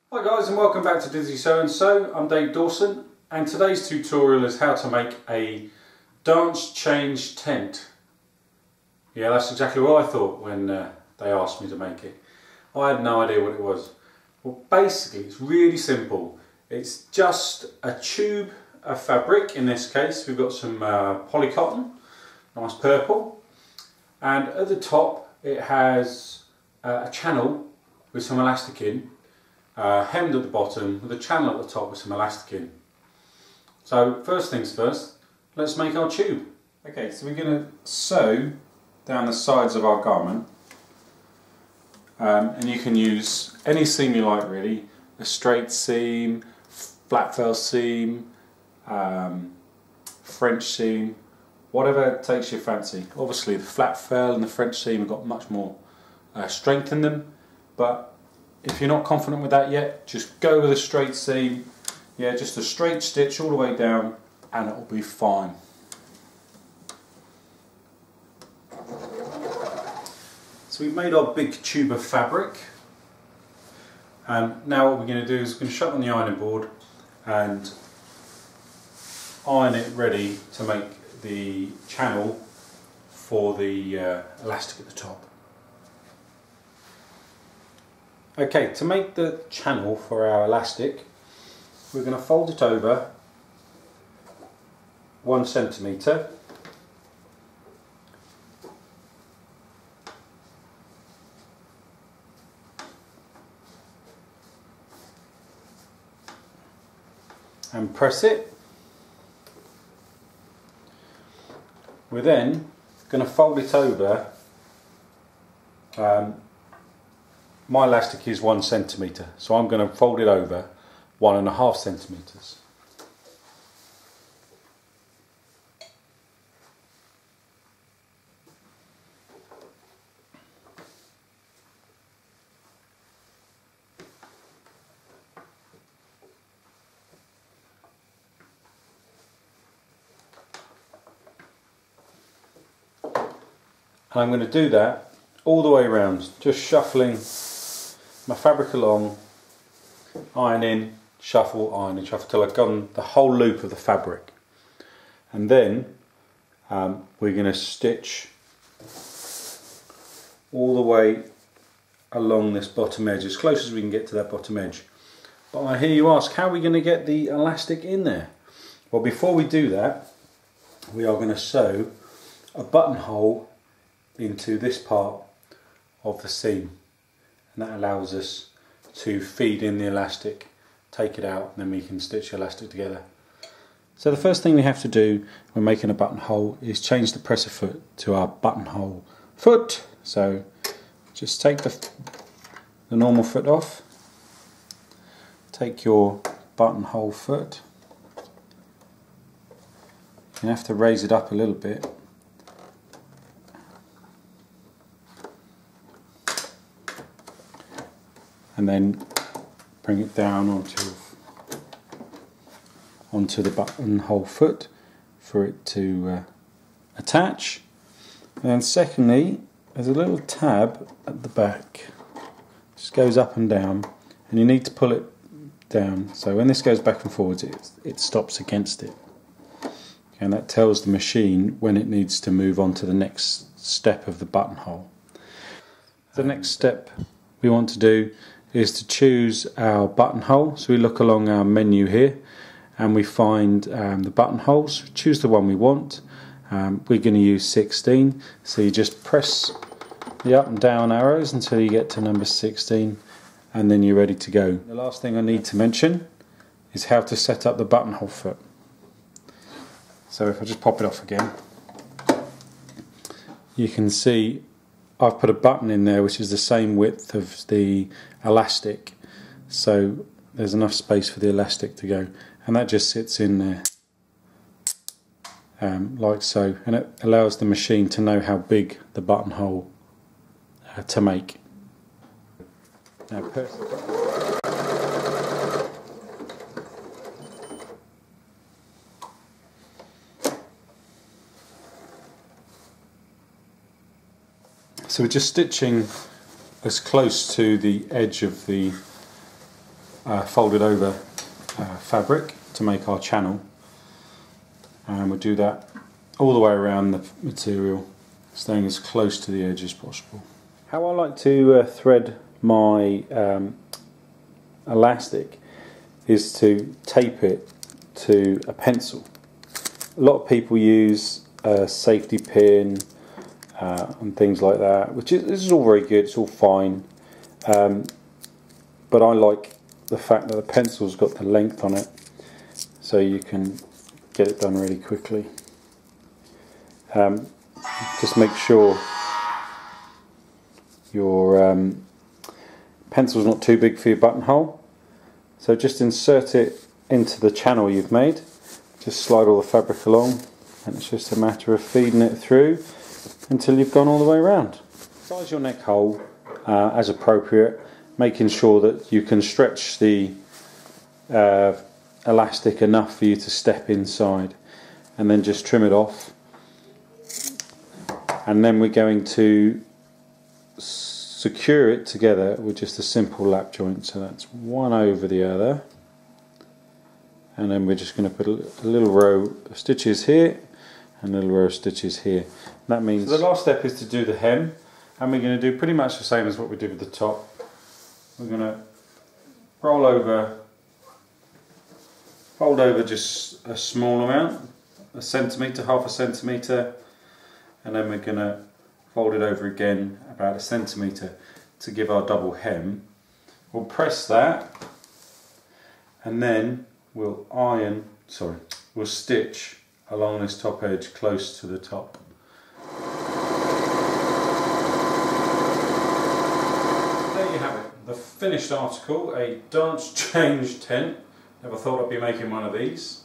Hi guys, and welcome back to Dizzy So and So. I'm Dave Dawson, and today's tutorial is how to make a dance change tent. Yeah, that's exactly what I thought when they asked me to make it. I had no idea what it was. Well, basically it's really simple. It's just a tube of fabric. In this case we've got some polycotton, nice purple, and at the top it has a channel with some elastic in. Hemmed at the bottom with a channel at the top with some elastic in. So first things first, let's make our tube. Okay, so we're going to sew down the sides of our garment, and you can use any seam you like really, a straight seam, flat fell seam, French seam, whatever takes your fancy. Obviously the flat fell and the French seam have got much more strength in them, but if you're not confident with that yet, just go with a straight seam. Yeah, just a straight stitch all the way down and it'll be fine. So we've made our big tube of fabric, and now what we're going to do is we're going to shut on the ironing board and iron it ready to make the channel for the elastic at the top. Okay, to make the channel for our elastic, we're going to fold it over 1 centimetre, and press it. We're then going to fold it over. My elastic is 1 centimetre, so I'm going to fold it over 1.5 centimetres. And I'm going to do that all the way around, just shuffling my fabric along, iron in, shuffle till I've gone the whole loop of the fabric. And then we're going to stitch all the way along this bottom edge, as close as we can get to that bottom edge. But I hear you ask, how are we going to get the elastic in there? Well, before we do that, we are going to sew a buttonhole into this part of the seam. And that allows us to feed in the elastic, take it out, and then we can stitch the elastic together. So the first thing we have to do when making a buttonhole is change the presser foot to our buttonhole foot. So just take the normal foot off, take your buttonhole foot, you have to raise it up a little bit. And then bring it down onto the buttonhole foot for it to attach. And then secondly, there's a little tab at the back, just goes up and down, and you need to pull it down. So when this goes back and forwards, it stops against it, and that tells the machine when it needs to move on to the next step of the buttonhole. The next step we want to do is to choose our buttonhole. So we look along our menu here and we find the buttonholes, choose the one we want. We're going to use 16, so you just press the up and down arrows until you get to number 16 and then you're ready to go. The last thing I need to mention is how to set up the buttonhole foot. So if I just pop it off again, you can see I've put a button in there which is the same width of the elastic, so there's enough space for the elastic to go, and that just sits in there like so, and it allows the machine to know how big the buttonhole to make. Now, so we're just stitching as close to the edge of the folded over fabric to make our channel, and we'll do that all the way around the material, staying as close to the edge as possible. How I like to thread my elastic is to tape it to a pencil. A lot of people use a safety pin and things like that, which is all very good, it's all fine, but I like the fact that the pencil's got the length on it, so you can get it done really quickly. Just make sure your pencil's not too big for your buttonhole, so just insert it into the channel you've made, just slide all the fabric along, and it's just a matter of feeding it through until you've gone all the way around. Size your neck hole as appropriate, making sure that you can stretch the elastic enough for you to step inside, and then just trim it off. And then we're going to secure it together with just a simple lap joint, so that's one over the other, and then we're just going to put a little row of stitches here and a little row of stitches here. That means so the last step is to do the hem, and we're going to do pretty much the same as what we did with the top. We're going to roll over, fold over just a small amount, a centimetre, half a centimetre, and then we're going to fold it over again about a centimetre to give our double hem. We'll press that, and then we'll stitch along this top edge close to the top. There you have it, the finished article, a dance change tent. Never thought I'd be making one of these.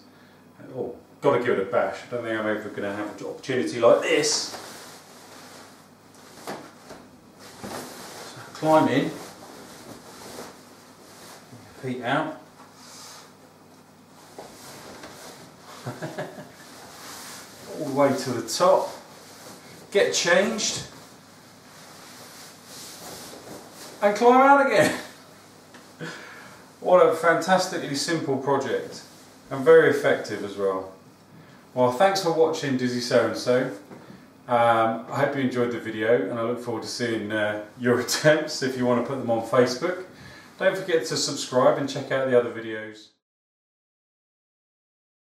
Oh, got to give it a bash. I don't think I'm ever going to have an opportunity like this. So climb in, feet out. All the way to the top, get changed, and climb out again. What a fantastically simple project, and very effective as well. Well, thanks for watching Dizzy So and So. I hope you enjoyed the video, and I look forward to seeing your attempts if you want to put them on Facebook. Don't forget to subscribe and check out the other videos.